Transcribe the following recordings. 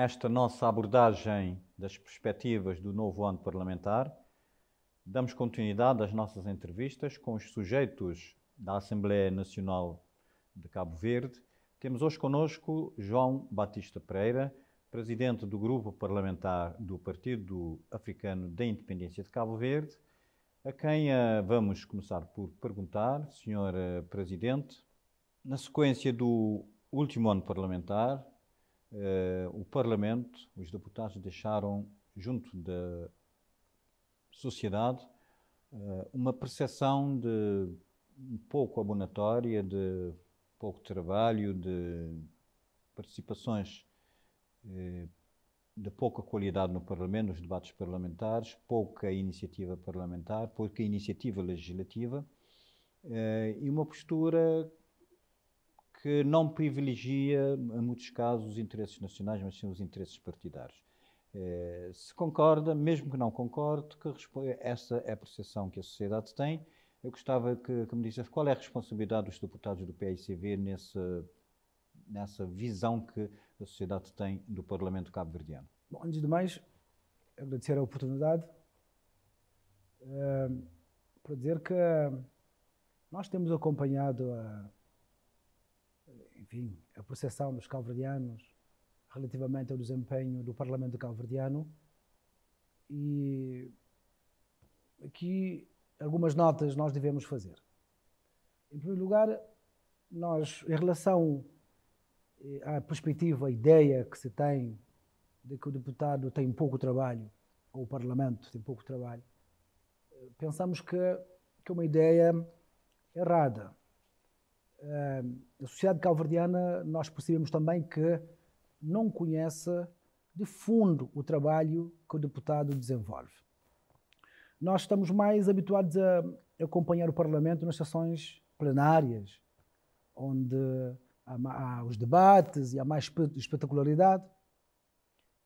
nesta nossa abordagem das perspectivas do novo ano parlamentar, damos continuidade às nossas entrevistas com os sujeitos da Assembleia Nacional de Cabo Verde. Temos hoje connosco João Batista Pereira, presidente do Grupo Parlamentar do Partido Africano da Independência de Cabo Verde, a quem vamos começar por perguntar, Sr. Presidente, na sequência do último ano parlamentar, o Parlamento, os deputados deixaram junto da sociedade uma percepção de um pouco abonatória, de pouco trabalho, de participações de pouca qualidade no Parlamento, nos debates parlamentares, pouca iniciativa parlamentar, pouca iniciativa legislativa e uma postura que não privilegia, em muitos casos, os interesses nacionais, mas sim os interesses partidários. Se concorda, mesmo que não concorde, que essa é a percepção que a sociedade tem. Eu gostava que me dissesse qual é a responsabilidade dos deputados do PAICV nessa visão que a sociedade tem do Parlamento cabo-verdiano. Bom, antes de mais, agradecer a oportunidade para dizer que nós temos acompanhado a percepção dos cabo-verdianos relativamente ao desempenho do Parlamento cabo-verdiano, e aqui algumas notas nós devemos fazer. Em primeiro lugar, nós, em relação à perspectiva, a ideia que se tem de que o deputado tem pouco trabalho, ou o Parlamento tem pouco trabalho, pensamos que é uma ideia errada. A sociedade cabo-verdiana, nós percebemos também que não conhece de fundo o trabalho que o deputado desenvolve. Nós estamos mais habituados a acompanhar o Parlamento nas sessões plenárias, onde há os debates e há mais espetacularidade,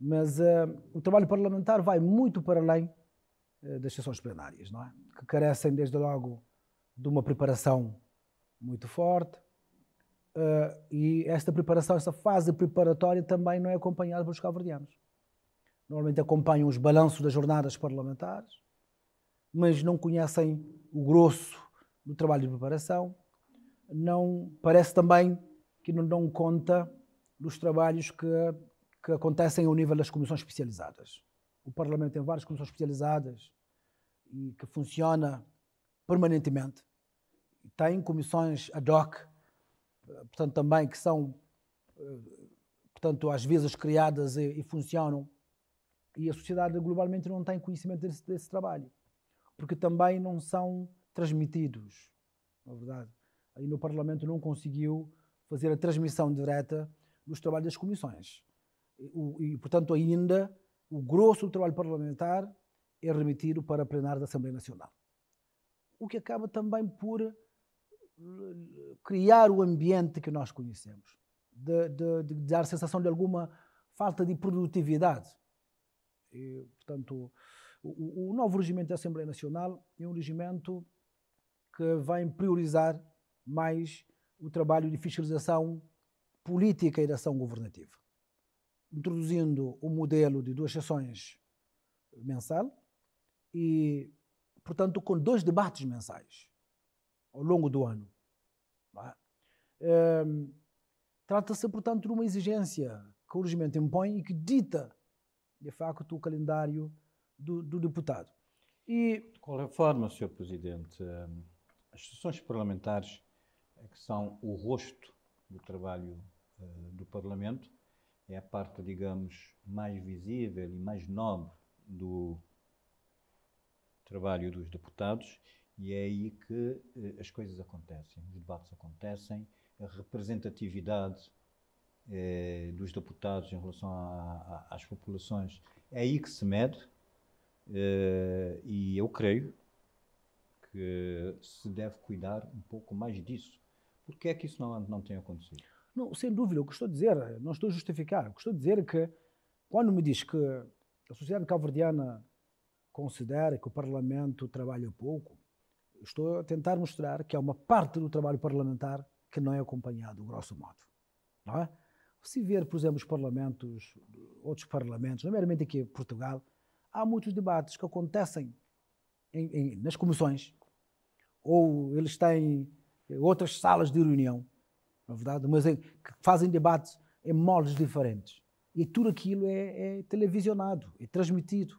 mas o trabalho parlamentar vai muito para além das sessões plenárias, não é? Que carecem, desde logo, de uma preparação muito forte, e esta preparação, essa fase preparatória também não é acompanhada pelos cabo-verdianos. Normalmente acompanham os balanços das jornadas parlamentares, mas não conhecem o grosso do trabalho de preparação. Não, parece também que não conta dos trabalhos que acontecem ao nível das comissões especializadas. O Parlamento tem várias comissões especializadas e que funciona permanentemente. Tem comissões ad hoc, portanto, também que são, portanto, às vezes criadas e funcionam, e a sociedade globalmente não tem conhecimento desse trabalho, porque também não são transmitidos, na verdade. Aí no Parlamento não conseguiu fazer a transmissão direta dos trabalhos das comissões. E, portanto, ainda o grosso do trabalho parlamentar é remetido para a plenária da Assembleia Nacional. O que acaba também por criar o ambiente que nós conhecemos, de dar a sensação de alguma falta de produtividade. E, portanto, o novo regimento da Assembleia Nacional é um regimento que vai priorizar mais o trabalho de fiscalização política e de ação governativa, introduzindo um modelo de 2 sessões mensal e, portanto, com 2 debates mensais ao longo do ano. Trata-se, portanto, de uma exigência que o regimento impõe e que dita, de facto, o calendário do deputado. De qualquer forma, Sr. Presidente, as sessões parlamentares que são o rosto do trabalho do Parlamento, é a parte, digamos, mais visível e mais nobre do trabalho dos deputados, e é aí que as coisas acontecem, os debates acontecem, a representatividade dos deputados em relação às populações, é aí que se mede, e eu creio que se deve cuidar um pouco mais disso. Por que é que isso não tem acontecido? Não, sem dúvida, o que estou a dizer, não estou a justificar, o que estou a dizer é que, quando me diz que a sociedade cabo-verdiana considera que o Parlamento trabalha pouco, estou a tentar mostrar que há uma parte do trabalho parlamentar que não é acompanhado, grosso modo. Não é? Ou se ver, por exemplo, os parlamentos, outros parlamentos, nomeadamente aqui em Portugal, há muitos debates que acontecem nas comissões, ou eles têm outras salas de reunião, na verdade, mas que fazem debates em moldes diferentes. E tudo aquilo é televisionado, é transmitido,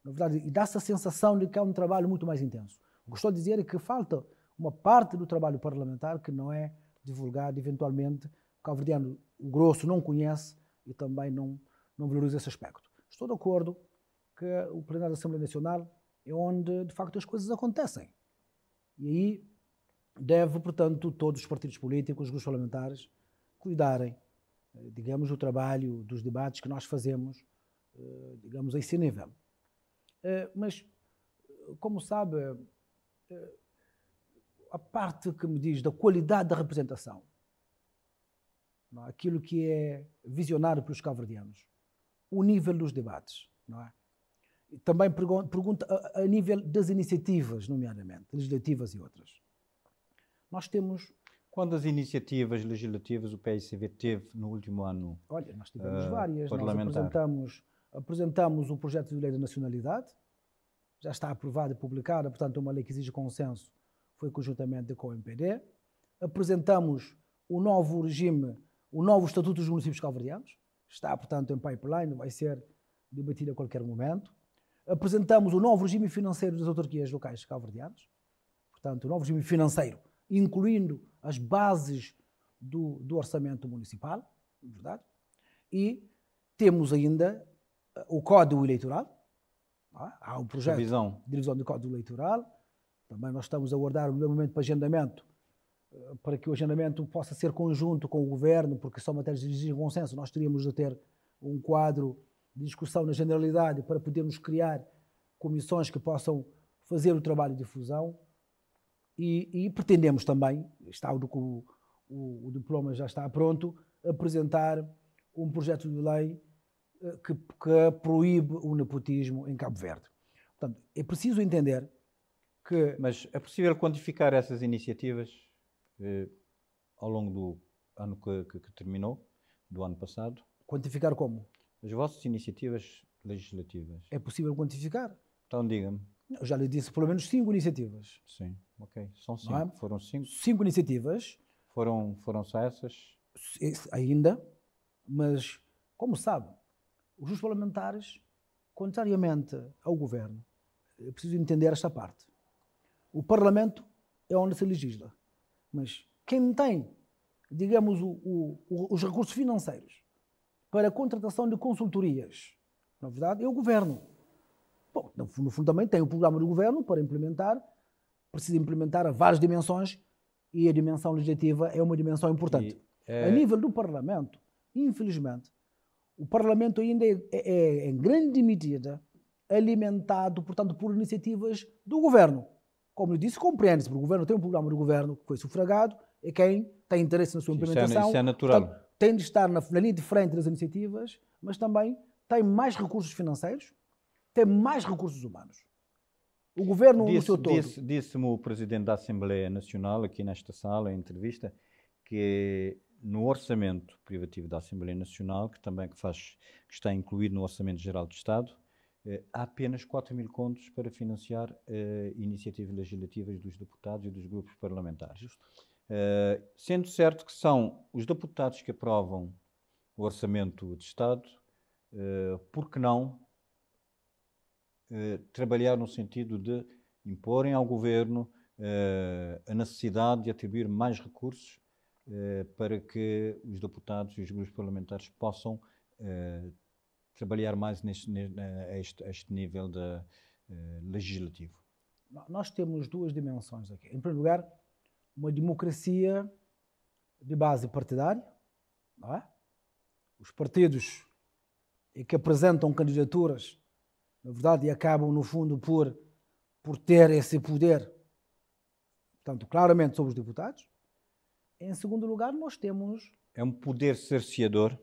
na verdade, e dá-se a sensação de que é um trabalho muito mais intenso. O que estou a dizer é que falta uma parte do trabalho parlamentar que não é divulgado, eventualmente, o cabo-verdiano, o grosso, não conhece e também não valoriza esse aspecto. Estou de acordo que o plenário da Assembleia Nacional é onde, de facto, as coisas acontecem. E aí deve, portanto, todos os partidos políticos, os grupos parlamentares, cuidarem, digamos, do trabalho, dos debates que nós fazemos, digamos, a esse nível. Mas, como sabe, a parte que me diz da qualidade da representação, não é? Aquilo que é visionário pelos cabo-verdianos, o nível dos debates, não é? E também pergunta a nível das iniciativas, nomeadamente, legislativas e outras. Nós temos... Quantas iniciativas legislativas o PSCV teve no último ano? Olha, nós tivemos várias. Parlamentar. Nós apresentamos o projeto de lei da nacionalidade, já está aprovada e publicada, portanto é uma lei que exige consenso, foi conjuntamente com o MPD. Apresentamos o novo regime, o novo Estatuto dos Municípios Cabo-verdianos, está, portanto, em pipeline, vai ser debatido a qualquer momento. Apresentamos o novo regime financeiro das autarquias locais cabo-verdianas, portanto, o novo regime financeiro, incluindo as bases do orçamento municipal, verdade? E temos ainda o Código Eleitoral, há um projeto de revisão do Código Eleitoral, também nós estamos a aguardar o melhor momento para agendamento, para que o agendamento possa ser conjunto com o Governo, porque são matérias que exigem consenso, nós teríamos de ter um quadro de discussão na generalidade para podermos criar comissões que possam fazer o trabalho de difusão e pretendemos também, o diploma já está pronto, apresentar um projeto de lei que proíbe o nepotismo em Cabo Verde. Portanto, é preciso entender que... Mas é possível quantificar essas iniciativas ao longo do ano que terminou, do ano passado? Quantificar como? As vossas iniciativas legislativas. É possível quantificar? Então diga-me. Eu já lhe disse pelo menos 5 iniciativas. Sim, ok. São 5. É? Foram 5? 5 iniciativas. Foram só essas? Ainda, mas, como sabe, os grupos parlamentares, contrariamente ao Governo, é preciso entender esta parte. O Parlamento é onde se legisla, mas quem tem, digamos, os recursos financeiros para a contratação de consultorias, na verdade, é o Governo. Bom, no fundo também tem o programa do Governo para implementar, precisa implementar a várias dimensões e a dimensão legislativa é uma dimensão importante. A nível do Parlamento, infelizmente, o Parlamento ainda é em grande medida alimentado, portanto, por iniciativas do Governo. Como eu disse, compreende-se, porque o Governo tem um programa do Governo que foi sufragado, é quem tem interesse na sua implementação. Isso é natural. Portanto, tem de estar na linha de frente das iniciativas, mas também tem mais recursos financeiros, tem mais recursos humanos. O Governo, no seu todo... Disse-me o Presidente da Assembleia Nacional, aqui nesta sala, em entrevista, que no orçamento privativo da Assembleia Nacional, que está incluído no Orçamento Geral do Estado, há apenas 4.000 contos para financiar iniciativas legislativas dos deputados e dos grupos parlamentares. Sendo certo que são os deputados que aprovam o Orçamento de Estado, por que não trabalhar no sentido de imporem ao Governo a necessidade de atribuir mais recursos para que os deputados e os grupos parlamentares possam trabalhar mais a este nível legislativo? Nós temos duas dimensões aqui. Em primeiro lugar, uma democracia de base partidária, não é? Os partidos que apresentam candidaturas, na verdade, e acabam, no fundo, por ter esse poder, portanto, claramente sobre os deputados. Em segundo lugar, nós temos... É um poder cerceador?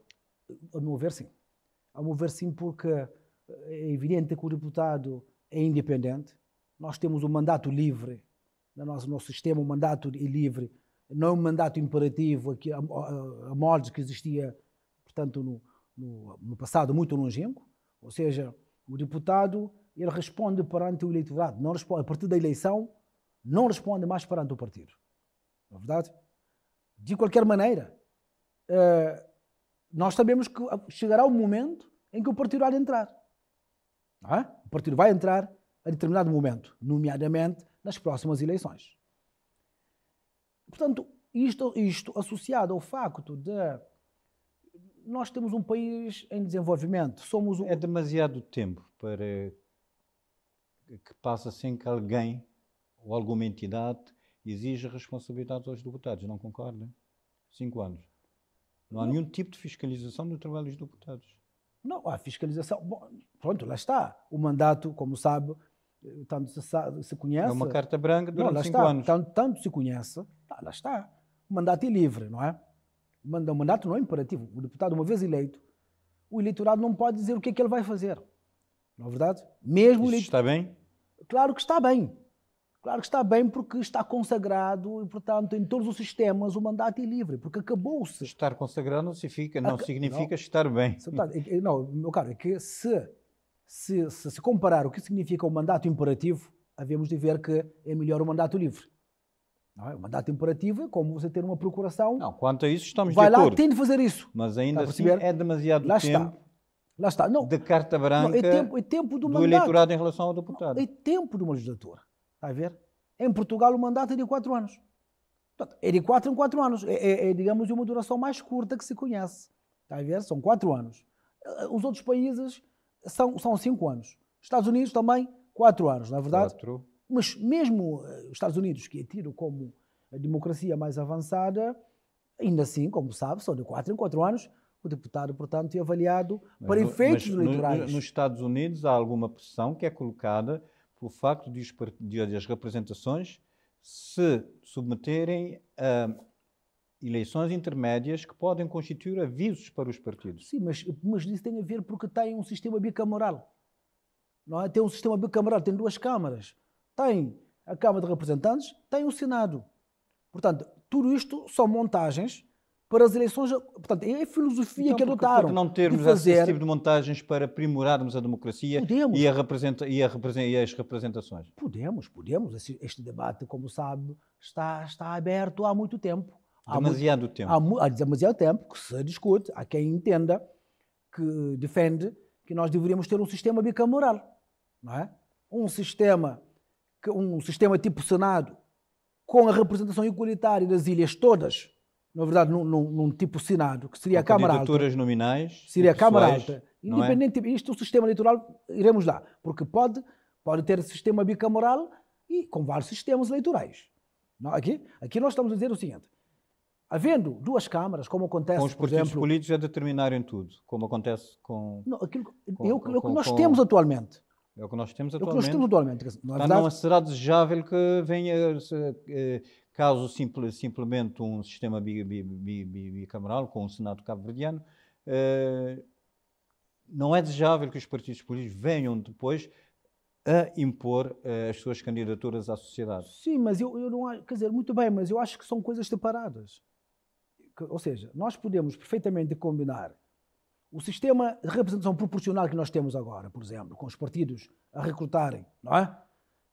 A meu ver, sim. A meu ver, sim, porque é evidente que o deputado é independente. Nós temos um mandato livre, no nosso sistema o mandato é livre, não é um mandato imperativo, aqui, a moldes que existia portanto, no passado muito longínquo, ou seja, o deputado ele responde perante o eleitorado, não responde, a partir da eleição, não responde mais perante o partido. Não é verdade? De qualquer maneira, nós sabemos que chegará um momento em que o partido há de entrar. Não é? O partido vai entrar a determinado momento, nomeadamente nas próximas eleições. Portanto, isto associado ao facto de nós temos um país em desenvolvimento, É demasiado tempo para que passe sem que alguém ou alguma entidade exija responsabilidade aos deputados, não concordam? 5 anos. Não há nenhum tipo de fiscalização do trabalho dos deputados. Não, há fiscalização. Bom, pronto, lá está. O mandato, como sabe, tanto se conhece... É uma carta branca durante 5 anos. Tanto se conhece, lá está. O mandato é livre, não é? O mandato não é imperativo. O deputado, uma vez eleito, o eleitorado não pode dizer o que é que ele vai fazer. Não é verdade? Mesmo Isso está bem? Claro que está bem. Claro que está bem porque está consagrado e, portanto, em todos os sistemas o mandato é livre, porque acabou-se. Estar consagrado não significa estar bem. Não, meu caro, é que se comparar o que significa o mandato imperativo, havemos de ver que é melhor o mandato livre. Não é? O mandato imperativo é como você ter uma procuração. Não, quanto a isso estamos vai de lá, acordo. tem de fazer isso. Mas ainda assim é demasiado tempo lá está. Não, de carta branca é tempo do eleitorado em relação ao deputado. É tempo de uma legislatura. Está a ver? Em Portugal o mandato é de 4 anos. Portanto, é de 4 em 4 anos. Digamos, uma duração mais curta que se conhece. Está a ver? São 4 anos. Os outros países são 5 anos. Estados Unidos também 4 anos, não é verdade? 4. Mas mesmo os Estados Unidos, que é tido como a democracia mais avançada, ainda assim, como sabe, são de 4 em 4 anos. O deputado, portanto, é avaliado para efeitos eleitorais. Nos Estados Unidos há alguma pressão que é colocada pelo facto de as representações se submeterem a eleições intermédias que podem constituir avisos para os partidos. Sim, mas isso tem a ver porque tem um sistema bicameral. Não é? Tem um sistema bicameral, tem 2 câmaras. Tem a Câmara de Representantes, tem o Senado. Portanto, tudo isto são montagens para as eleições. Portanto, é a filosofia que adotaram. Por que não termos esse tipo de montagens para aprimorarmos a democracia e as representações? Podemos. Este debate, como sabe, está aberto há muito tempo. Há demasiado tempo que se discute. Há quem entenda, que defende que nós deveríamos ter um sistema bicameral. Não é? Um sistema tipo Senado, com a representação igualitária das ilhas todas, na verdade, num tipo Senado, que seria a Câmara Alta. Candidaturas nominais. Seria a Câmara Alta. Independentemente, isto é o sistema eleitoral, iremos lá. Porque pode ter sistema bicameral e com vários sistemas eleitorais. Não, aqui nós estamos a dizer o seguinte. Havendo 2 câmaras, como acontece, com os partidos políticos a determinarem tudo, como acontece com... Não, é o que nós temos atualmente. É o que nós temos atualmente. Não será desejável que venha, caso se implemente um sistema bicameral com o Senado cabo-verdiano, não é desejável que os partidos políticos venham depois a impor as suas candidaturas à sociedade. Sim, mas eu não acho, quer dizer, muito bem, mas eu acho que são coisas separadas. Ou seja, nós podemos perfeitamente combinar o sistema de representação proporcional que nós temos agora, por exemplo, com os partidos a recrutarem, não é?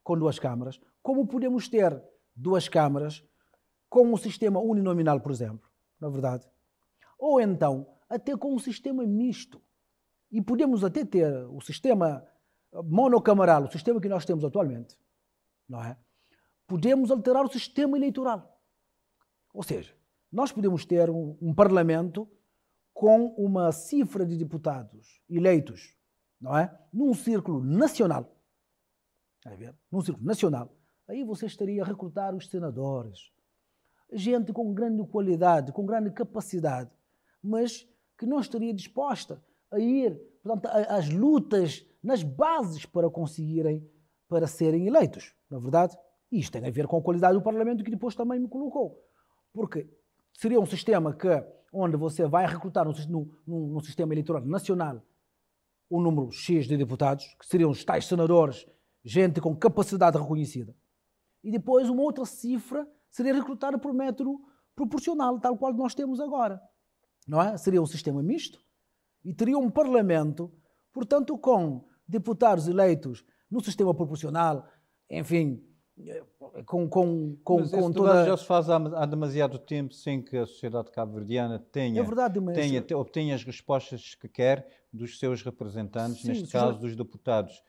Com 2 câmaras, como podemos ter 2 câmaras com um sistema uninominal, por exemplo, na verdade. Ou então, até com um sistema misto. E podemos até ter o sistema monocamaral, o sistema que nós temos atualmente, não é? Podemos alterar o sistema eleitoral. Ou seja, nós podemos ter um parlamento com uma cifra de deputados eleitos, não é? Num círculo nacional. Está a ver? Num círculo nacional. Aí você estaria a recrutar os senadores. Gente com grande qualidade, com grande capacidade, mas que não estaria disposta a ir, portanto, às lutas nas bases para serem eleitos, não é verdade? E isto tem a ver com a qualidade do Parlamento que depois também me colocou. Porque seria um sistema onde você vai recrutar num sistema eleitoral nacional um número X de deputados, que seriam os tais senadores, gente com capacidade reconhecida. E depois uma outra cifra seria recrutada por método proporcional, tal qual nós temos agora. não é? Seria um sistema misto e teria um parlamento, portanto, com deputados eleitos no sistema proporcional, enfim, com Mas esse debate já se faz há demasiado tempo sem que a sociedade cabo-verdiana É verdade, mas... obtenha as respostas que quer dos seus representantes, neste caso dos deputados.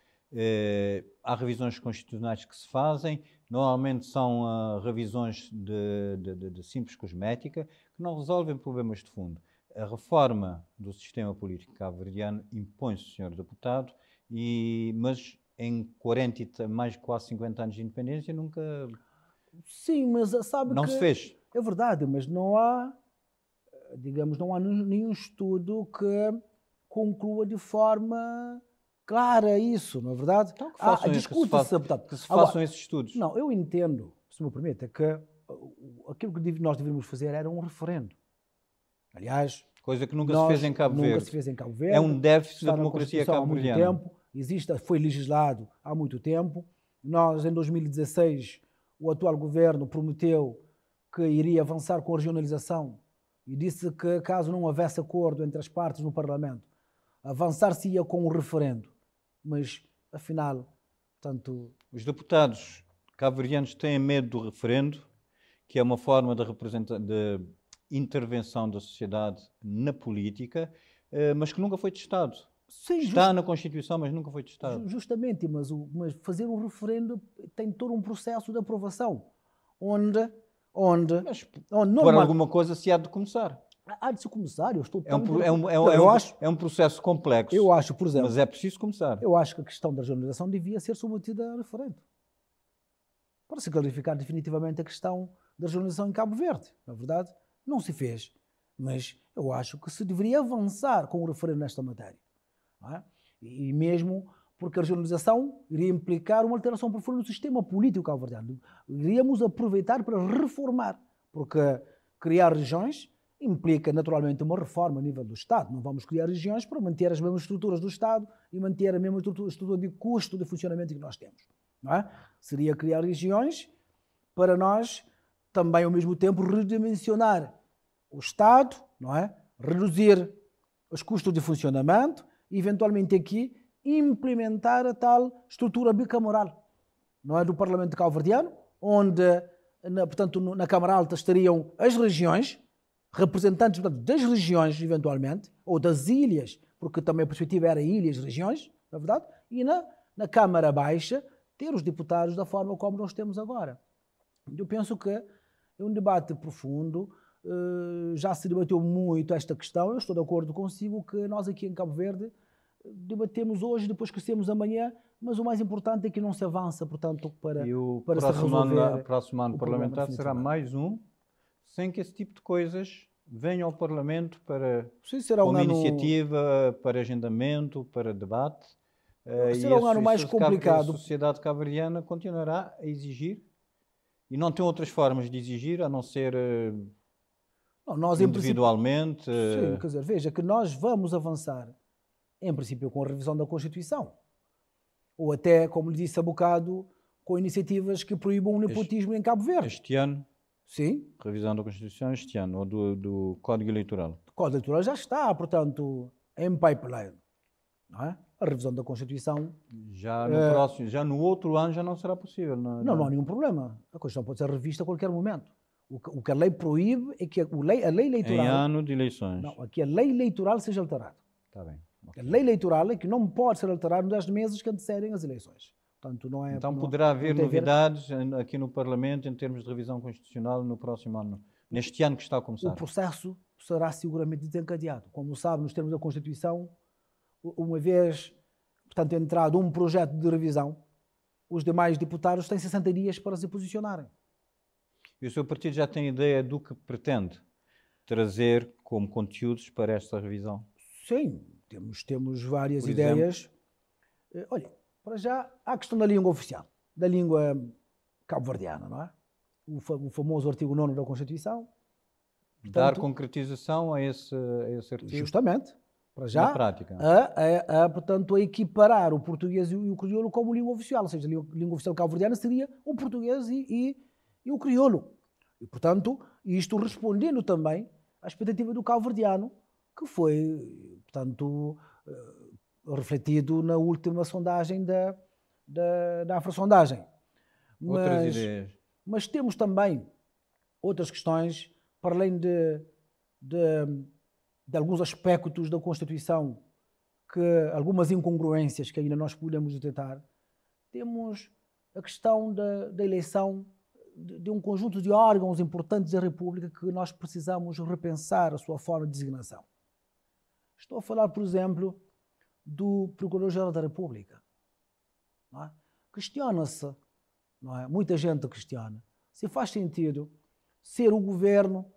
Há revisões constitucionais que se fazem, normalmente são revisões de simples cosmética, que não resolvem problemas de fundo. A reforma do sistema político cabo-verdiano impõe-se, senhor deputado, mas em 40 mais quase 50 anos de independência nunca... Sim, mas sabe não que... se fez. É verdade, mas não há, digamos, não há nenhum estudo que conclua de forma clara isso, não é verdade? Então, que se façam esses estudos. Não, eu entendo, se me permite, que aquilo que nós deveríamos fazer era um referendo. Aliás... Coisa que nunca se fez em Cabo Verde. Nunca se fez em Cabo Verde. É um déficit da democracia cabo-verdiana. Foi legislado há muito tempo. Nós, em 2016, o atual governo prometeu que iria avançar com a regionalização e disse que, caso não houvesse acordo entre as partes no Parlamento, avançar-se-ia com um referendo. Mas, afinal, portanto... Os deputados cabo-verdianos têm medo do referendo, que é uma forma de intervenção da sociedade na política, mas que nunca foi testado. Sim, está na Constituição, mas nunca foi testado. Justamente, mas fazer um referendo tem todo um processo de aprovação, onde por alguma coisa se há de começar. Há de se começar, eu estou... É um processo complexo. Eu acho, por exemplo... Mas é preciso começar. Eu acho que a questão da regionalização devia ser submetida a referendo. Para se clarificar definitivamente a questão da regionalização em Cabo Verde. Na verdade, não se fez. Mas eu acho que se deveria avançar com o referendo nesta matéria. Não é? E mesmo porque a regionalização iria implicar uma alteração profunda no sistema político cabo-verdiano. Iríamos aproveitar para reformar, porque criar regiões implica naturalmente uma reforma a nível do Estado. Não vamos criar regiões para manter as mesmas estruturas do Estado e manter a mesma estrutura de custo de funcionamento que nós temos. Não é? Seria criar regiões para nós também ao mesmo tempo redimensionar o Estado, não é? Reduzir os custos de funcionamento e eventualmente aqui implementar a tal estrutura bicameral, não é, do Parlamento cabo-verdiano, onde, portanto, na Câmara Alta estariam as regiões, representantes, portanto, das regiões, eventualmente, ou das ilhas, porque também a perspectiva era ilhas-regiões, na verdade, e na Câmara Baixa ter os deputados da forma como nós temos agora. Eu penso que é um debate profundo, já se debateu muito esta questão, eu estou de acordo consigo que nós aqui em Cabo Verde debatemos hoje, depois crescemos amanhã, mas o mais importante é que não se avança, portanto, para se resolver. O próximo ano parlamentar será mais um, sem que esse tipo de coisas venham ao Parlamento para como iniciativa, para agendamento, para debate. Será um ano mais complicado. A sociedade cabo-verdiana continuará a exigir e não tem outras formas de exigir a não ser nós, individualmente. Sim, quer dizer, veja que nós vamos avançar em princípio com a revisão da Constituição, ou até, como lhe disse há bocado, com iniciativas que proíbam o nepotismo em Cabo Verde. Este ano? Sim. Revisão da Constituição este ano, ou do Código Eleitoral? O Código Eleitoral já está, portanto, em pipeline. Não é? A revisão da Constituição... Já no outro ano já não será possível. Não há nenhum problema. A Constituição pode ser revista a qualquer momento. O que a lei proíbe é que a lei eleitoral... Em ano de eleições. Não, é que a lei eleitoral seja alterada. Está bem. A lei eleitoral é que não pode ser alterada nos 10 meses que antecedem as eleições. Portanto, não é, então poderá haver novidades aqui no Parlamento em termos de revisão constitucional no próximo ano, neste ano que está a começar? O processo será seguramente desencadeado. Como sabe, nos termos da Constituição, uma vez, portanto, entrado um projeto de revisão, os demais deputados têm 60 dias para se posicionarem. E o seu partido já tem ideia do que pretende trazer como conteúdos para esta revisão? Sim, temos várias ideias. Olha, para já há a questão da língua oficial, da língua cabo-verdiana, não é? O famoso artigo 9º da Constituição. Portanto, dar concretização a esse artigo. Justamente, para já. Na prática. Portanto, a equiparar o português e o crioulo como língua oficial, ou seja, a língua oficial cabo-verdiana seria o português e o crioulo. E, portanto, isto respondendo também a expectativa do cabo-verdiano, que foi, portanto, refletido na última sondagem da Afrosondagem. Outras ideias. Mas temos também outras questões, para além de alguns aspectos da Constituição, algumas incongruências que ainda nós podemos detectar. Temos a questão da eleição de um conjunto de órgãos importantes da República que nós precisamos repensar a sua forma de designação. Estou a falar, por exemplo, do Procurador-Geral da República. Não é? Questiona-se, não é? Muita gente questiona, se faz sentido ser o governo,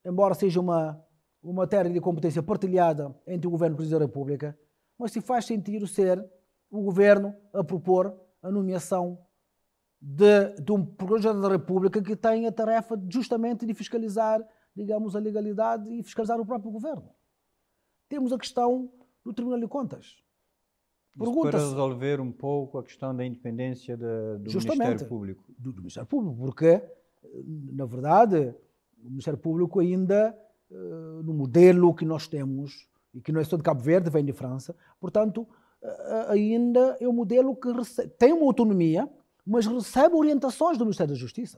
embora seja uma matéria de competência partilhada entre o governo e o Presidente da República, mas se faz sentido ser o governo a propor a nomeação de um Procurador-Geral da República que tem a tarefa justamente de fiscalizar, digamos, a legalidade e fiscalizar o próprio governo. Temos a questão do Tribunal de Contas. Para resolver um pouco a questão da independência do Ministério Público. Do Ministério Público, porque, na verdade, o Ministério Público ainda, no modelo que nós temos, e que não é só de Cabo Verde, vem de França, portanto, ainda é um modelo que tem uma autonomia, mas recebe orientações do Ministério da Justiça.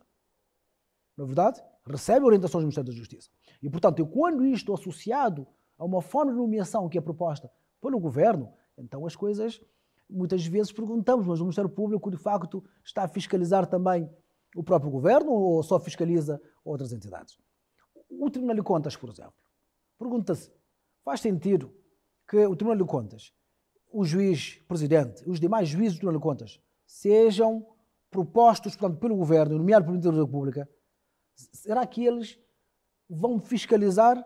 Na verdade, recebe orientações do Ministério da Justiça. E, portanto, quando isto é associado a uma forma de nomeação que é proposta pelo governo, então as coisas, muitas vezes perguntamos, mas o Ministério Público, de facto, está a fiscalizar também o próprio governo ou só fiscaliza outras entidades? O Tribunal de Contas, por exemplo, pergunta-se, faz sentido que o Tribunal de Contas, o juiz-presidente, os demais juízes do Tribunal de Contas, sejam propostos, portanto, pelo governo, nomeados pelo Presidente da República? Será que eles vão fiscalizar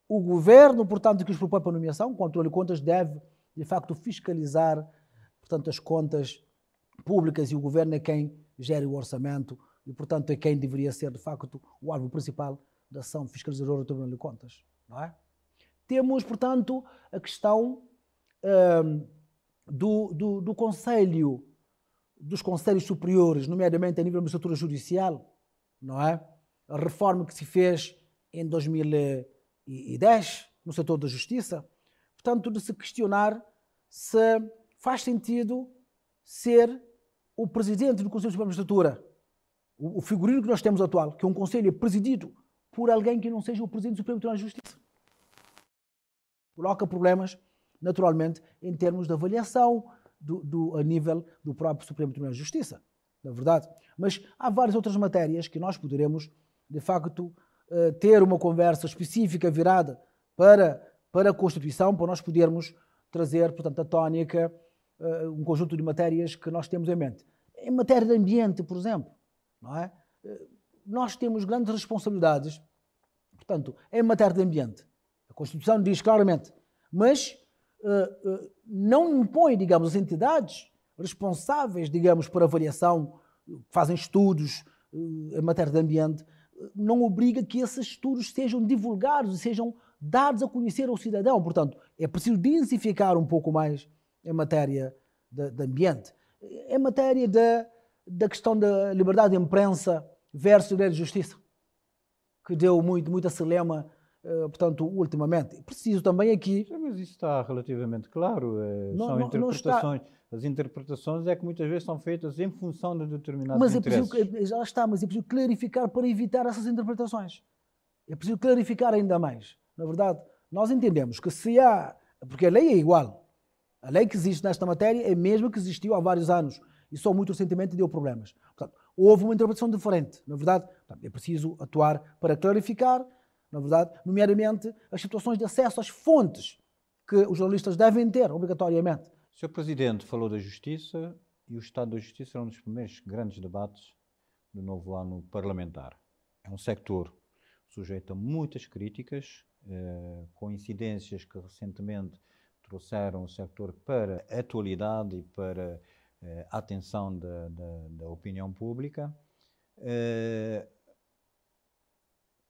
o governo, portanto, que os propõe para a nomeação? O Tribunal de Contas deve, de facto, fiscalizar, portanto, as contas públicas e o governo é quem gera o orçamento e, portanto, é quem deveria ser, de facto, o alvo principal da ação fiscalizadora do Tribunal de Contas, não é? Temos, portanto, a questão do Conselho, dos Conselhos Superiores, nomeadamente a nível da magistratura judicial, não é? A reforma que se fez em 2010 no setor da justiça, portanto, de se questionar se faz sentido ser o presidente do Conselho Superior de Magistratura, o figurino que nós temos atual, que é um conselho presidido por alguém que não seja o presidente do Supremo Tribunal de Justiça. Coloca problemas, naturalmente, em termos de avaliação a nível do próprio Supremo Tribunal de Justiça, na verdade. Mas há várias outras matérias que nós poderemos, de facto, ter uma conversa específica virada para a Constituição, para nós podermos trazer, portanto, a tónica, um conjunto de matérias que nós temos em mente. Em matéria de ambiente, por exemplo, não é? Nós temos grandes responsabilidades, portanto, em matéria de ambiente. A Constituição diz claramente, mas não impõe, digamos, as entidades responsáveis, digamos, por avaliação, fazem estudos em matéria de ambiente, não obriga que esses estudos sejam divulgados e sejam dados a conhecer ao cidadão. Portanto, é preciso densificar um pouco mais em matéria de ambiente. Em matéria da questão da liberdade de imprensa versus a lei de justiça, que deu muita celema, portanto, ultimamente. Preciso também aqui... Mas isso está relativamente claro. São interpretações. As interpretações é que muitas vezes são feitas em função de determinados interesses. Já está, mas é preciso clarificar para evitar essas interpretações. É preciso clarificar ainda mais. Na verdade, nós entendemos que se há... Porque a lei é igual. A lei que existe nesta matéria é a mesma que existiu há vários anos e só muito recentemente deu problemas. Portanto, houve uma interpretação diferente. Na verdade, é preciso atuar para clarificar, na verdade, nomeadamente as situações de acesso às fontes que os jornalistas devem ter, obrigatoriamente. O Sr. Presidente falou da Justiça e o Estado da Justiça é um dos primeiros grandes debates do novo ano parlamentar. É um sector sujeito a muitas críticas, com incidências que recentemente trouxeram o sector para a atualidade e para a atenção da opinião pública.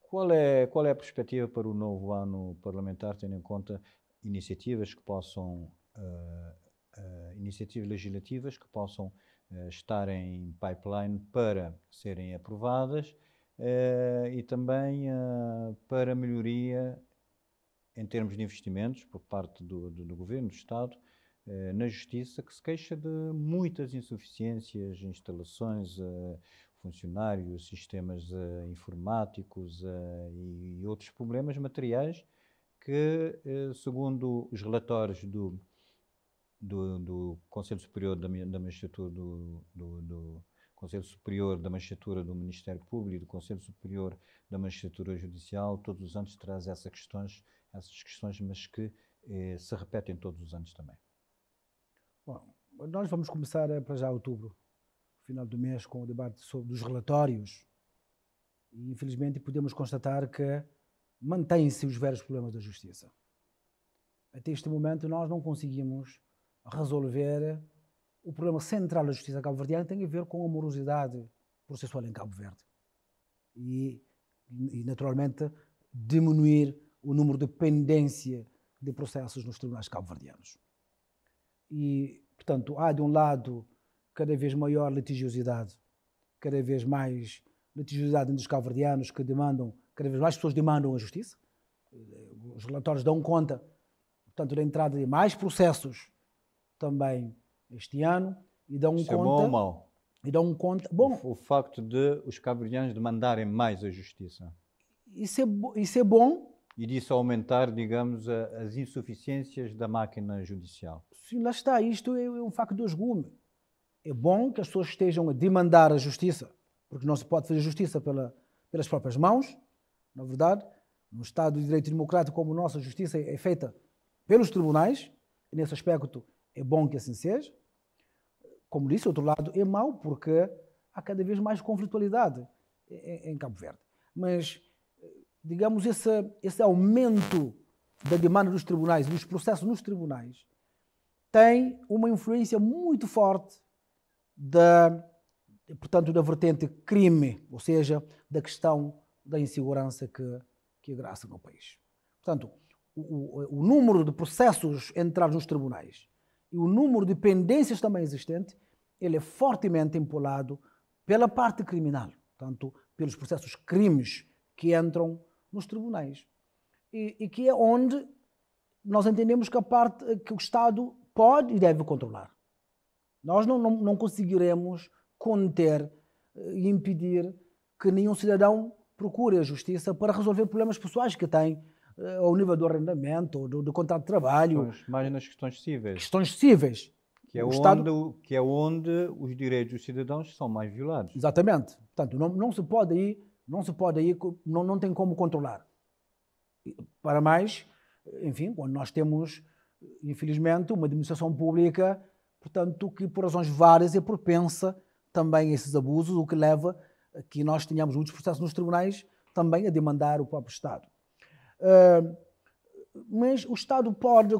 Qual é a perspectiva para o novo ano parlamentar, tendo em conta iniciativas que possam, iniciativas legislativas que possam estar em pipeline para serem aprovadas e também para melhoria em termos de investimentos por parte do Governo, do Estado, na Justiça, que se queixa de muitas insuficiências, instalações, funcionários, sistemas informáticos e outros problemas materiais que, segundo os relatórios do Conselho Superior da Magistratura do Conselho Superior da Magistratura do Ministério Público e do Conselho Superior da Magistratura Judicial, todos os anos traz essas questões, mas que se repetem todos os anos também. Bom, nós vamos começar para já outubro, final do mês, com o debate sobre os relatórios e, infelizmente, podemos constatar que mantêm-se os vários problemas da justiça. Até este momento, nós não conseguimos resolver o problema central da justiça cabo-verdiana, que tem a ver com a morosidade processual em Cabo Verde. E naturalmente, diminuir o número de pendência de processos nos tribunais cabo-verdianos. E, portanto, há de um lado cada vez maior litigiosidade, cada vez mais litigiosidade entre os cabo-verdianos que demandam, cada vez mais pessoas demandam a justiça. Os relatórios dão conta, portanto, da entrada de mais processos também este ano e dão Isso conta... é bom ou mau? E dão conta... Bom, o facto de os cabo-verdianos demandarem mais a justiça. Isso é bom. E disso aumentar, digamos, as insuficiências da máquina judicial. Sim, lá está. Isto é um facto de dois gumes. É bom que as pessoas estejam a demandar a justiça, porque não se pode fazer justiça pelas próprias mãos. Na verdade, num Estado de Direito Democrático como o nosso, a justiça é feita pelos tribunais. E nesse aspecto é bom que assim seja. Como disse, outro lado é mau, porque há cada vez mais conflitualidade em Cabo Verde. Mas, digamos, esse aumento da demanda dos tribunais e dos processos nos tribunais tem uma influência muito forte portanto, da vertente crime, ou seja, da questão da insegurança que agraça no país. Portanto, o número de processos entrados nos tribunais e o número de pendências também existente, ele é fortemente empolado pela parte criminal, portanto, pelos processos crimes que entram nos tribunais. E que é onde nós entendemos que que o Estado pode e deve controlar. Nós não conseguiremos conter e impedir que nenhum cidadão procure a justiça para resolver problemas pessoais que tem ao nível do arrendamento, ou do contrato de trabalho. Mais nas questões cíveis. Questões cíveis. Que é onde os direitos dos cidadãos são mais violados. Exatamente. Portanto, não se pode ir, não tem como controlar. Para mais, enfim, quando nós temos, infelizmente, uma administração pública, portanto, que por razões várias é propensa também a esses abusos, o que leva a que nós tenhamos muitos processos nos tribunais também a demandar o próprio Estado. Mas o Estado pode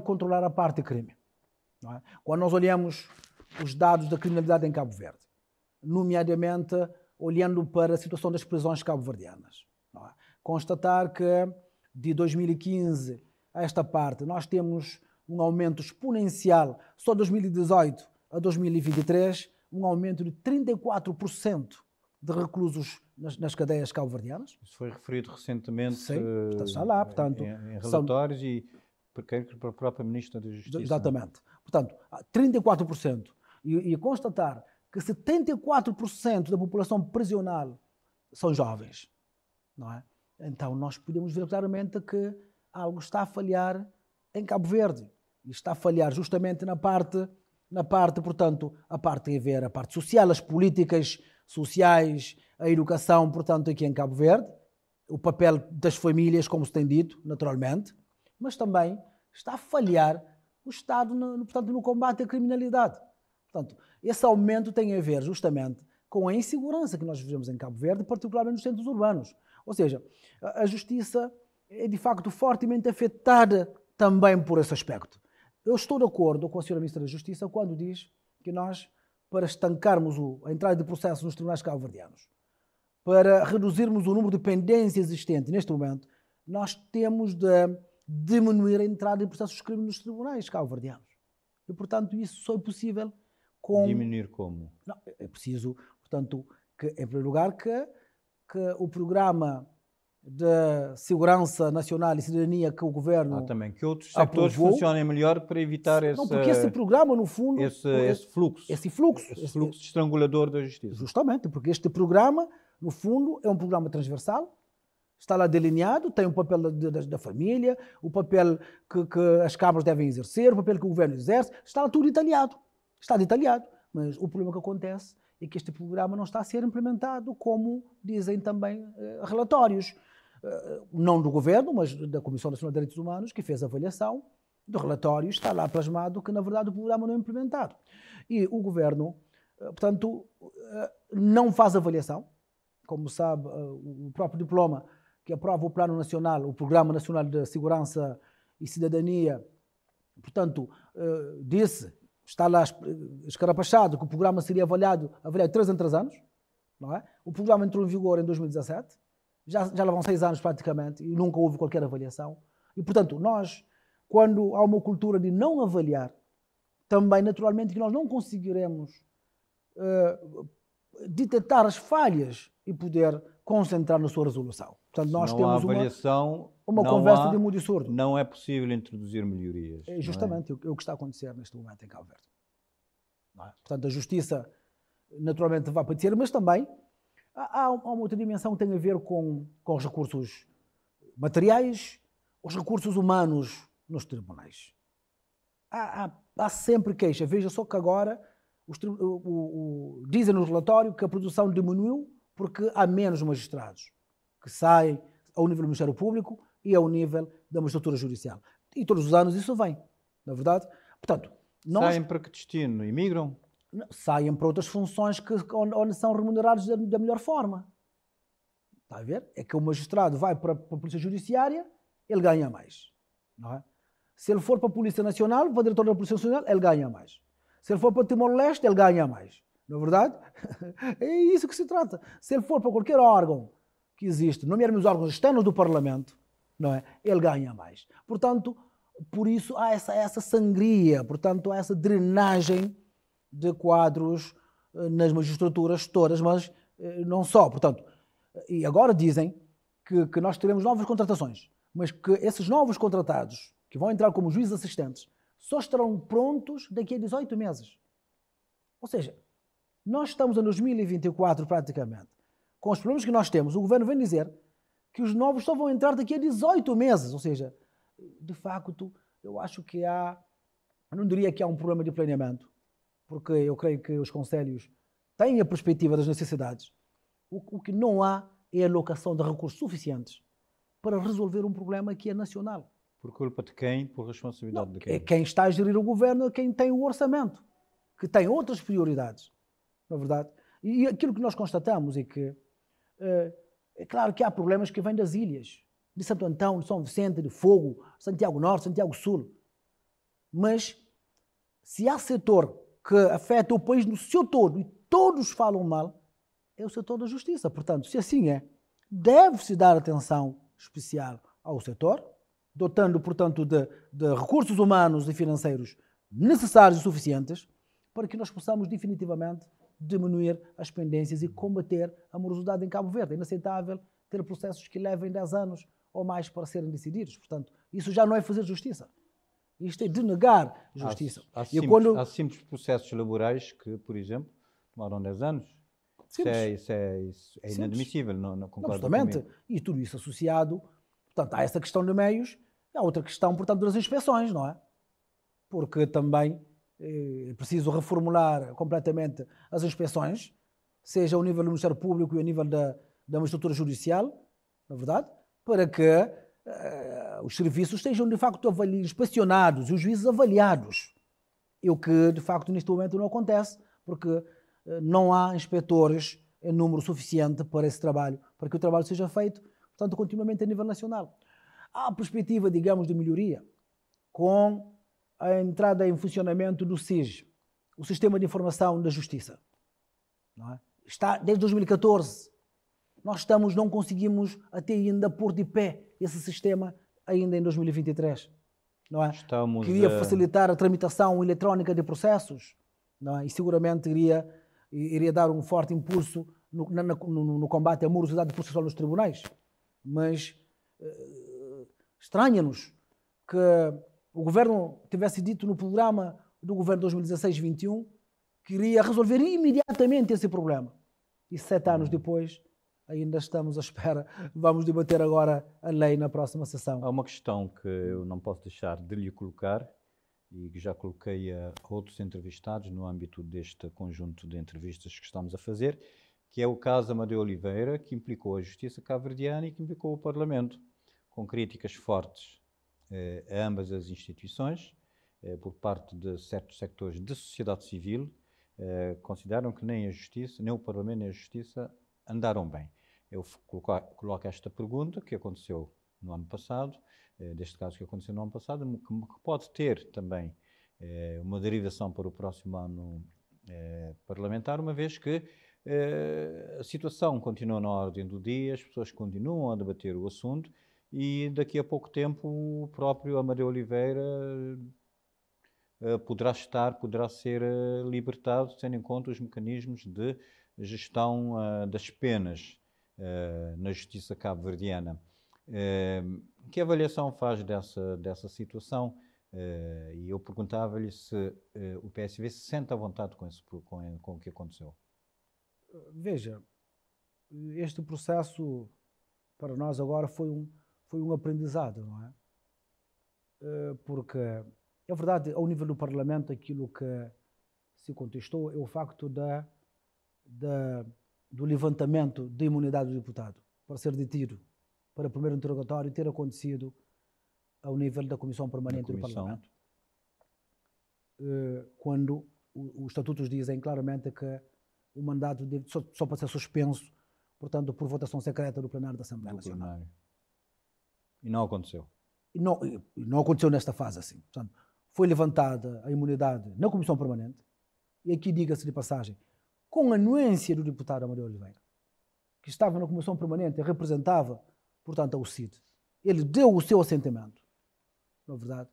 controlar a parte crime. Não é? Quando nós olhamos os dados da criminalidade em Cabo Verde, nomeadamente olhando para a situação das prisões cabo-verdianas, não é? Constatar que de 2015 a esta parte nós temos um aumento exponencial, só de 2018 a 2023, um aumento de 34% de reclusos nas cadeias cabo-verdianas. Isso foi referido recentemente. Sim, está lá, portanto, em relatórios e para a própria Ministra da Justiça. Exatamente. Portanto, 34%. E constatar que 74% da população prisional são jovens, não é? Então, nós podemos ver claramente que algo está a falhar em Cabo Verde. E está a falhar justamente na parte, portanto, a parte tem a ver a parte social, as políticas sociais, a educação, portanto, aqui em Cabo Verde, o papel das famílias, como se tem dito, naturalmente, mas também está a falhar o Estado portanto, no combate à criminalidade. Portanto, esse aumento tem a ver justamente com a insegurança que nós vivemos em Cabo Verde, particularmente nos centros urbanos. Ou seja, a justiça é de facto fortemente afetada também por esse aspecto. Eu estou de acordo com a Sra. Ministra da Justiça quando diz que nós, para estancarmos a entrada de processos nos tribunais cabo-verdianos, para reduzirmos o número de pendências existente neste momento, nós temos de diminuir a entrada de processos de crime nos tribunais cabo-verdianos. E, portanto, isso só é possível com... Diminuir como? Não, é preciso, portanto, que, em primeiro lugar, que que o programa de Segurança Nacional e Cidadania que o Governo também que outros setores aprovou, funcionem melhor para evitar não, porque esse programa, no fundo... esse fluxo estrangulador da justiça. Justamente, porque este programa, no fundo, é um programa transversal, está lá delineado, tem o papel da família, o papel que as câmaras devem exercer, o papel que o Governo exerce, está lá tudo detalhado. Está detalhado. Mas o problema que acontece é que este programa não está a ser implementado, como dizem também relatórios. Não do Governo, mas da Comissão Nacional de Direitos Humanos, que fez a avaliação do relatório, está lá plasmado que, na verdade, o programa não é implementado. E o Governo, portanto, não faz avaliação. Como sabe, o próprio diploma que aprova o Plano Nacional, o Programa Nacional de Segurança e Cidadania, portanto, disse, está lá escarapachado, que o programa seria avaliado 3 em 3 anos, não é? O programa entrou em vigor em 2017, já lá vão 6 anos praticamente, e nunca houve qualquer avaliação. E, portanto, nós, quando há uma cultura de não avaliar, também, naturalmente, que nós não conseguiremos detectar as falhas e poder concentrar na sua resolução. Portanto, nós temos uma conversa de mudo e surdo. Não é possível introduzir melhorias. É justamente o que está a acontecer neste momento em Cabo Verde. Não é? Portanto, a justiça naturalmente vai padecer, mas também há uma outra dimensão que tem a ver com os recursos materiais, os recursos humanos nos tribunais. Há sempre queixa. Veja só que agora dizem no relatório que a produção diminuiu porque há menos magistrados que saem ao nível do Ministério Público e ao nível da magistratura judicial. E todos os anos isso vem, na verdade. Portanto, saem para que destino? Imigram? Saem para outras funções onde são remunerados da melhor forma. Está a ver? É que o magistrado vai para a Polícia Judiciária, ele ganha mais. Não é? Se ele for para a Polícia Nacional, para o diretor da Polícia Nacional, ele ganha mais. Se ele for para Timor-Leste, ele ganha mais. Não é verdade? É isso que se trata. Se ele for para qualquer órgão que existe, nomeadamente os órgãos externos do Parlamento, não é? Ele ganha mais. Portanto, por isso há essa sangria, portanto, há essa drenagem de quadros nas magistraturas todas, mas não só. Portanto, e agora dizem que nós teremos novas contratações, mas que esses novos contratados, que vão entrar como juízes assistentes, só estarão prontos daqui a 18 meses. Ou seja, nós estamos em 2024 praticamente. Com os problemas que nós temos, o Governo vem dizer que os novos só vão entrar daqui a 18 meses. Ou seja, de facto, eu acho que eu não diria que há um problema de planeamento, porque eu creio que os conselhos têm a perspectiva das necessidades. O que não há é a alocação de recursos suficientes para resolver um problema que é nacional. Por culpa de quem? Por responsabilidade de quem? É quem está a gerir o governo, é quem tem o orçamento, que tem outras prioridades, na verdade. E aquilo que nós constatamos é que, é claro que há problemas que vêm das ilhas, de Santo Antão, de São Vicente, de Fogo, Santiago Norte, Santiago Sul. Mas, se há setor que afeta o país no seu todo e todos falam mal, é o setor da justiça. Portanto, se assim é, deve-se dar atenção especial ao setor, dotando, portanto, de recursos humanos e financeiros necessários e suficientes para que nós possamos definitivamente diminuir as pendências e combater a morosidade em Cabo Verde. É inaceitável ter processos que levem 10 anos ou mais para serem decididos. Portanto, isso já não é fazer justiça. Isto é denegar justiça. Há simples processos laborais que, por exemplo, tomaram 10 anos. Isso é inadmissível. Não concordo comigo. E tudo isso associado, portanto, há essa questão de meios, há outra questão, portanto, das inspeções, não é? Porque também é preciso reformular completamente as inspeções, seja ao nível do Ministério Público e ao nível da magistratura judicial, na verdade, para que os serviços sejam, de facto, inspecionados e os juízes avaliados. E o que, de facto, neste momento não acontece, porque não há inspetores em número suficiente para esse trabalho, para que o trabalho seja feito, portanto, continuamente a nível nacional. Há a perspectiva, digamos, de melhoria com a entrada em funcionamento do SIG, o Sistema de Informação da Justiça. Não é? Está desde 2014. Nós não conseguimos até ainda pôr de pé esse sistema ainda em 2023. Não é? Queria facilitar a tramitação eletrónica de processos, não é? E seguramente iria dar um forte impulso no combate à morosidade processual nos tribunais, mas estranha-nos que o governo tivesse dito no programa do governo 2016-21 que iria resolver imediatamente esse problema. E 7 anos depois, ainda estamos à espera. Vamos debater agora a lei na próxima sessão. Há uma questão que eu não posso deixar de lhe colocar e que já coloquei a outros entrevistados no âmbito deste conjunto de entrevistas que estamos a fazer, que é o caso Amadeu Oliveira, que implicou a justiça cabo-verdiana e que implicou o Parlamento, com críticas fortes a ambas as instituições, por parte de certos sectores da sociedade civil, consideram que nem a justiça, nem o Parlamento, nem a justiça andaram bem. Eu coloco esta pergunta, que aconteceu no ano passado, deste caso que aconteceu no ano passado, que pode ter também uma derivação para o próximo ano parlamentar, uma vez que a situação continua na ordem do dia, as pessoas continuam a debater o assunto e daqui a pouco tempo o próprio Amadeu Oliveira poderá ser libertado, tendo em conta os mecanismos de gestão das penas na justiça cabo-verdiana. Que avaliação faz dessa situação? E eu perguntava-lhe se o PSV se sente à vontade com o que aconteceu. Veja, este processo para nós agora foi um aprendizado, não é? Porque, é verdade, ao nível do Parlamento, aquilo que se contestou é o facto do levantamento da imunidade do deputado para ser detido para o primeiro interrogatório ter acontecido ao nível da Comissão Permanente do Parlamento. Quando os estatutos dizem claramente que o mandato só pode ser suspenso, portanto, por votação secreta do plenário da Assembleia Nacional. E não aconteceu. E não aconteceu nesta fase assim. Portanto, foi levantada a imunidade na Comissão Permanente, e aqui diga-se de passagem, com a anuência do deputado Amadeu Oliveira, que estava na Comissão Permanente e representava, portanto, o CID. Ele deu o seu assentimento, na verdade,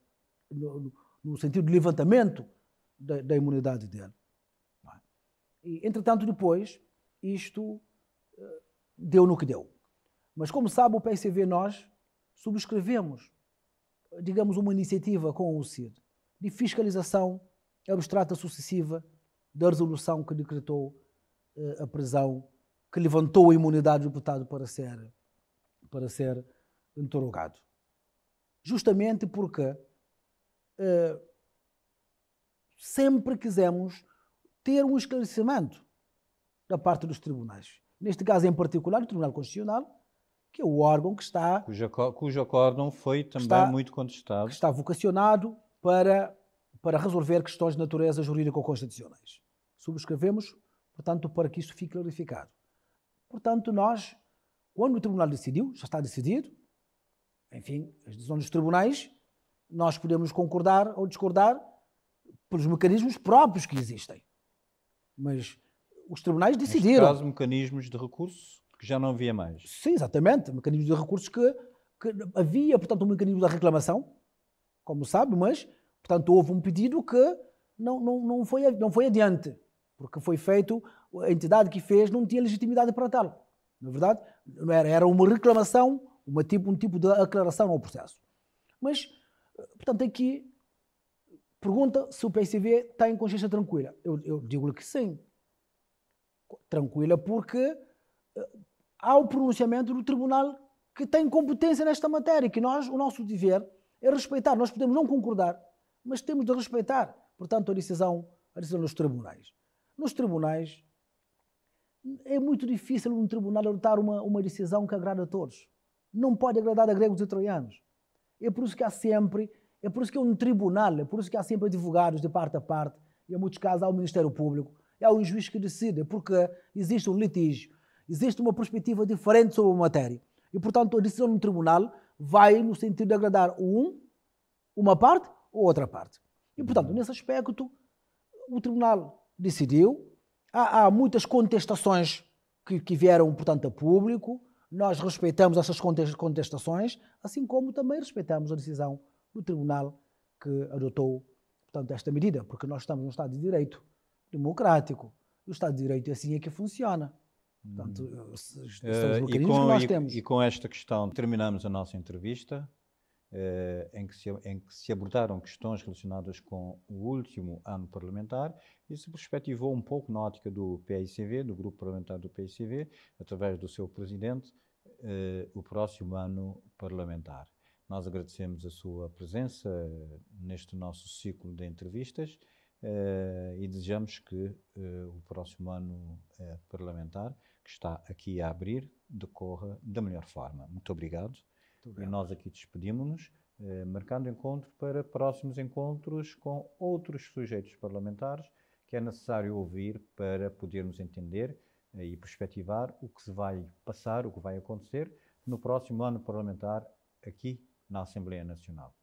no sentido de levantamento da imunidade dele. E, entretanto, depois, isto deu no que deu. Mas, como sabe, o PSV, nós subscrevemos, digamos, uma iniciativa com o CID de fiscalização abstrata sucessiva da resolução que decretou a prisão, que levantou a imunidade do deputado para ser interrogado. Justamente porque sempre quisemos ter um esclarecimento da parte dos tribunais. Neste caso em particular, o Tribunal Constitucional, que é o órgão que está... Cujo acórdão foi também muito contestado. Que está vocacionado para resolver questões de natureza jurídico-constitucionais. Subscrevemos, portanto, para que isso fique clarificado. Portanto, nós, quando o Tribunal decidiu, já está decidido, enfim, as decisões dos tribunais, nós podemos concordar ou discordar pelos mecanismos próprios que existem. Mas os tribunais decidiram. Neste caso, mecanismos de recurso que já não havia mais. Sim, exatamente. Mecanismos de recursos que havia, portanto, um mecanismo da reclamação, como sabe, mas, portanto, houve um pedido que não foi adiante, porque foi feito, a entidade que fez não tinha legitimidade para tal. Na verdade, não era uma reclamação, um tipo de aclaração ao processo. Mas, portanto, aqui pergunta se o PSV está em consciência tranquila. Eu digo-lhe que sim. Tranquila porque há o pronunciamento do tribunal que tem competência nesta matéria, que o nosso dever é respeitar. Nós podemos não concordar, mas temos de respeitar, portanto, a decisão dos tribunais. Nos tribunais, é muito difícil um tribunal adotar uma decisão que agrada a todos. Não pode agradar a gregos e troianos. É por isso que é um tribunal, é por isso que há sempre advogados de parte a parte, e em muitos casos há o Ministério Público, e há um juiz que decide, porque existe um litígio, existe uma perspectiva diferente sobre a matéria. E, portanto, a decisão do tribunal vai no sentido de agradar uma parte ou outra parte. E, portanto, nesse aspecto, o tribunal decidiu. Há muitas contestações que vieram, portanto, a público. Nós respeitamos essas contestações, assim como também respeitamos a decisão do tribunal que adotou, portanto, esta medida, porque nós estamos num Estado de Direito democrático. O Estado de Direito assim é que funciona. Portanto, são os mecanismos que nós temos. E com esta questão terminamos a nossa entrevista, em que se abordaram questões relacionadas com o último ano parlamentar e se perspectivou um pouco na ótica do PICV, do grupo parlamentar do PICV, através do seu presidente, o próximo ano parlamentar. Nós agradecemos a sua presença neste nosso ciclo de entrevistas e desejamos que o próximo ano parlamentar, que está aqui a abrir, decorra da melhor forma. Muito obrigado. E nós aqui despedimos-nos, marcando encontro para próximos encontros com outros sujeitos parlamentares que é necessário ouvir para podermos entender e perspectivar o que se vai passar, o que vai acontecer no próximo ano parlamentar aqui na Assembleia Nacional.